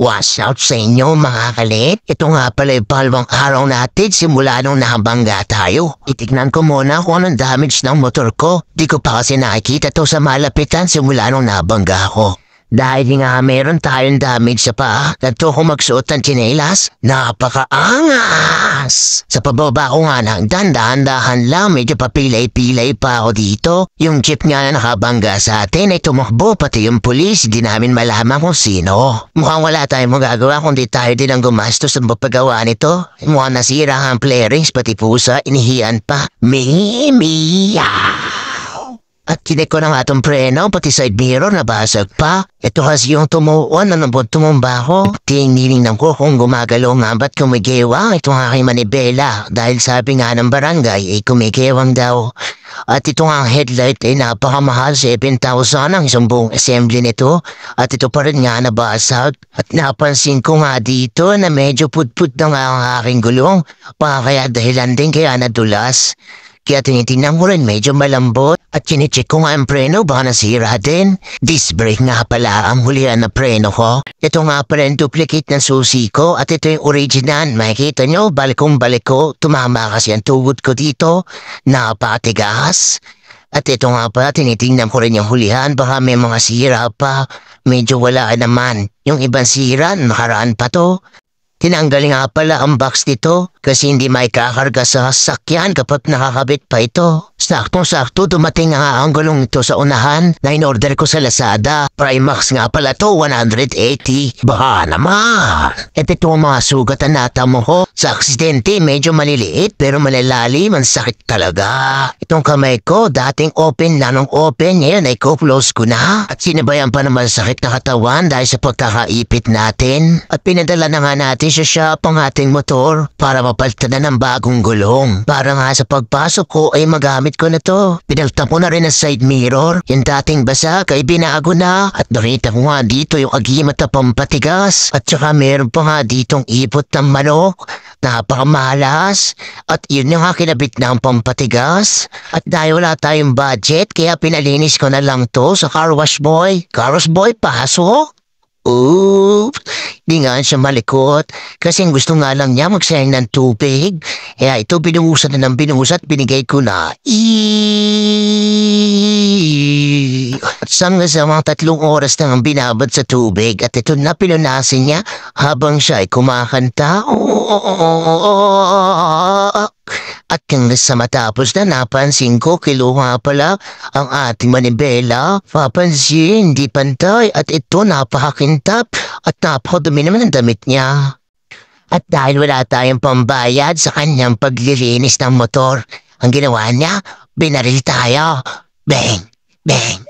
Watch out sa inyo mga kalit. Ito nga pala yung palwang araw natin simula nung nabangga tayo. Itignan ko muna kung anong damage ng motor ko. Di ko pa kasi nakikita to sa malapitan simula nung nabangga ko. Dahil nga meron tayong damage sa paa, nagto ko magsuot ng tsinelas. Napakaangas! Sa pababa ko nga ng dahan-dahan lang, medyo papilay-pilay pa ako dito. Yung jeep nga na nakabangga sa atin ay tumakbo, pati yung pulis, di namin malaman kung sino. Mukhang wala tayong magagawa kundi tayo din ang gumastos ng mapagawa nito. Mukhang nasira ang playrings, pati pusa, inihian pa. Meow! At kinik ko na nga itong preno, pati side mirror nabasag pa. Ito kasi yung tumuon, nanabot tumumba ko. Tinignan ko kung gumagalaw nga ba't kumigewang itong aking manibela. Dahil sabi nga ng barangay ay kumigewang daw. At ito nga ang headlight ay napakamahal, 7,000 ang isang buong assembly nito. At ito pa rin nga nabasag. At napansin ko nga dito na medyo put-put na nga ang aking gulong. Kaya dahilan din kaya nadulas. Kaya tinitingnan ko rin medyo malambot at kinicheck ko nga ang preno baka nasira din. Disc brake nga pala ang hulihan na preno ko. Ito nga pala yung duplicate ng susi ko at ito yung original. Makikita nyo, balik ko. Tumama kasi ang tuhod ko dito. Napatigas. At ito nga pala, tinitingnan ko rin yung hulihan. Baka may mga sira pa. Medyo wala naman. Yung ibang sira, nakaraan pa to. Tinanggal nga pala ang box nito kasi hindi may kakarga sa sasakyan kapag nakakabit pa ito. Saktong-sakto dumating nga ang gulong nito sa unahan na in-order ko sa Lazada. Primax nga pala to, 180. Baka naman. At ito ang mga sugat na natamo ko. Sa aksidente, medyo maliliit pero malalalim, ang sakit talaga. Itong kamay ko, dating open na nung open, ngayon ay close ko na. At sinabayan pa naman sakit na katawan dahil sa pagkakaipit natin. At pinadala na nga natin sa shop ang ating motor para mapalitan na ng bagong gulong. Para nga sa pagpasok ko ay magamit ko na to. Pinalta ko na rin ang side mirror. Yung dating basa kay binago na. At nakita ko nga dito yung agimat na pampatigas. At saka meron pa nga ditong ipot ng manok. Napakamalas. At yun yung kinabit na ang pampatigas. At dahil wala tayong budget kaya pinalinis ko na lang to sa car wash boy. Car wash boy, pasok? Oops, di nga siya malikot kasi gusto nga lang niya magsayang ng tubig. Kaya ito binuhusan na ng binuhusat, binigay ko na. At sa mga 3 oras na ang binabad sa tubig at ito na pinunasin niya habang siya ay kumakanta. At hanggang sa matapos na napansin ko kiluha pala ang ating manibela. Papansin, hindi pantay at ito napakakintab at napakadumi naman ang damit niya. At dahil wala tayong pambayad sa kanyang paglilinis ng motor, ang ginawa niya, binaril tayo. Bang! Bang!